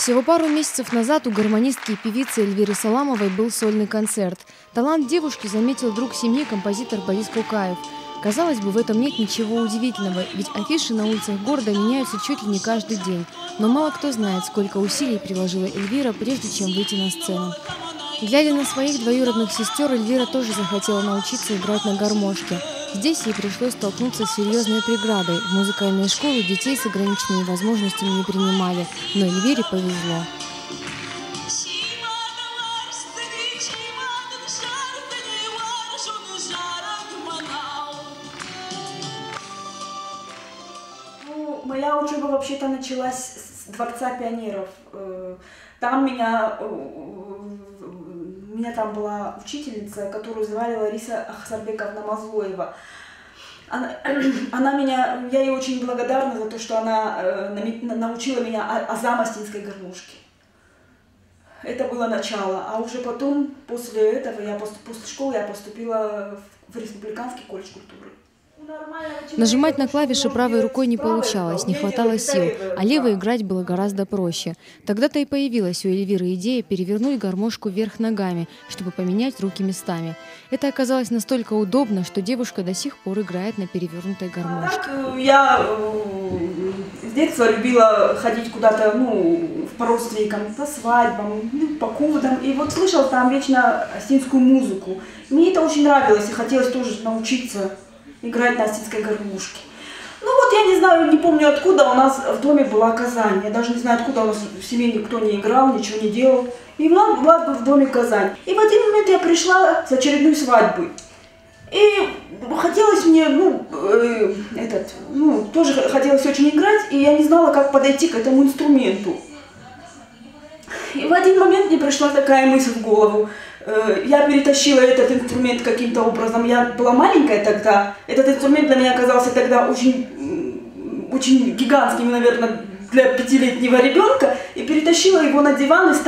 Всего пару месяцев назад у гармонистки и певицы Эльвиры Саламовой был сольный концерт. Талант девушки заметил друг семьи, композитор Борис Кукаев. Казалось бы, в этом нет ничего удивительного, ведь афиши на улицах города меняются чуть ли не каждый день. Но мало кто знает, сколько усилий приложила Эльвира, прежде чем выйти на сцену. Глядя на своих двоюродных сестер, Эльвира тоже захотела научиться играть на гармошке. Здесь ей пришлось столкнуться с серьезной преградой. В музыкальные школы детей с ограниченными возможностями не принимали, но Эльвире повезло. Моя учеба вообще-то началась с Дворца пионеров. Там меня там была учительница, которую звали Лариса Ахсарбековна Мазлоева. Я ей очень благодарна за то, что она научила меня азам астинской гармошки. Это было начало. А уже потом, после этого, после школы я поступила в Республиканский колледж культуры. Нажимать на клавиши правой рукой не получалось, не хватало сил, а левой играть было гораздо проще. Тогда-то и появилась у Эльвиры идея перевернуть гармошку вверх ногами, чтобы поменять руки местами. Это оказалось настолько удобно, что девушка до сих пор играет на перевернутой гармошке. Я с детства любила ходить куда-то, по родственникам, по свадьбам, по ководам. И вот слышал там вечно астинскую музыку. Мне это очень нравилось и хотелось тоже научиться играть на астинской гармошке. Я не знаю, не помню откуда у нас в доме была казань. Я даже не знаю, откуда у нас в семье никто не играл, ничего не делал. И была в доме казань. И в один момент я пришла с очередной свадьбы. И хотелось мне, тоже хотелось очень играть, и я не знала, как подойти к этому инструменту. И в один момент мне пришла такая мысль в голову. Я перетащила этот инструмент каким-то образом. Я была маленькая тогда. Этот инструмент для меня оказался тогда очень гигантским, наверное, для 5-летнего ребенка. И перетащила его на диван и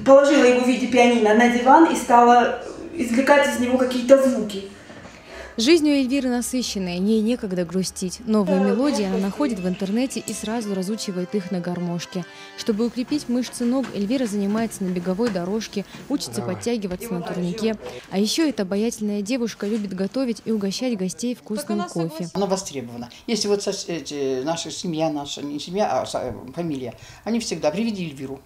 положила его в виде пианино на диван и стала извлекать из него какие-то звуки. Жизнь у Эльвиры насыщенная, ей некогда грустить. Новые мелодии она находит в интернете и сразу разучивает их на гармошке. Чтобы укрепить мышцы ног, Эльвира занимается на беговой дорожке, учится подтягиваться на турнике. А еще эта обаятельная девушка любит готовить и угощать гостей вкусным кофе. Она востребована. Если наша семья, не семья, а фамилия, они всегда приведи Эльвиру,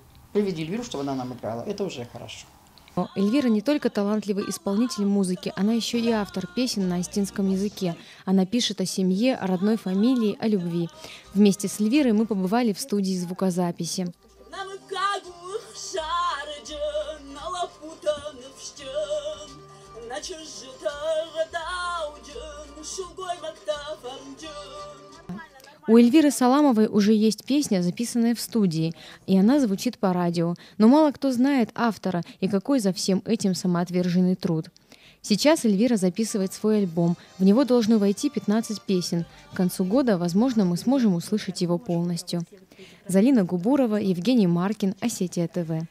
чтобы она нам играла. Это уже хорошо. Но Эльвира не только талантливый исполнитель музыки, она еще и автор песен на астинском языке. Она пишет о семье, о родной фамилии, о любви. Вместе с Эльвирой мы побывали в студии звукозаписи. У Эльвиры Саламовой уже есть песня, записанная в студии, и она звучит по радио. Но мало кто знает автора и какой за всем этим самоотверженный труд. Сейчас Эльвира записывает свой альбом. В него должно войти 15 песен. К концу года, возможно, мы сможем услышать его полностью. Залина Губурова, Евгений Маркин, Осетия ТВ.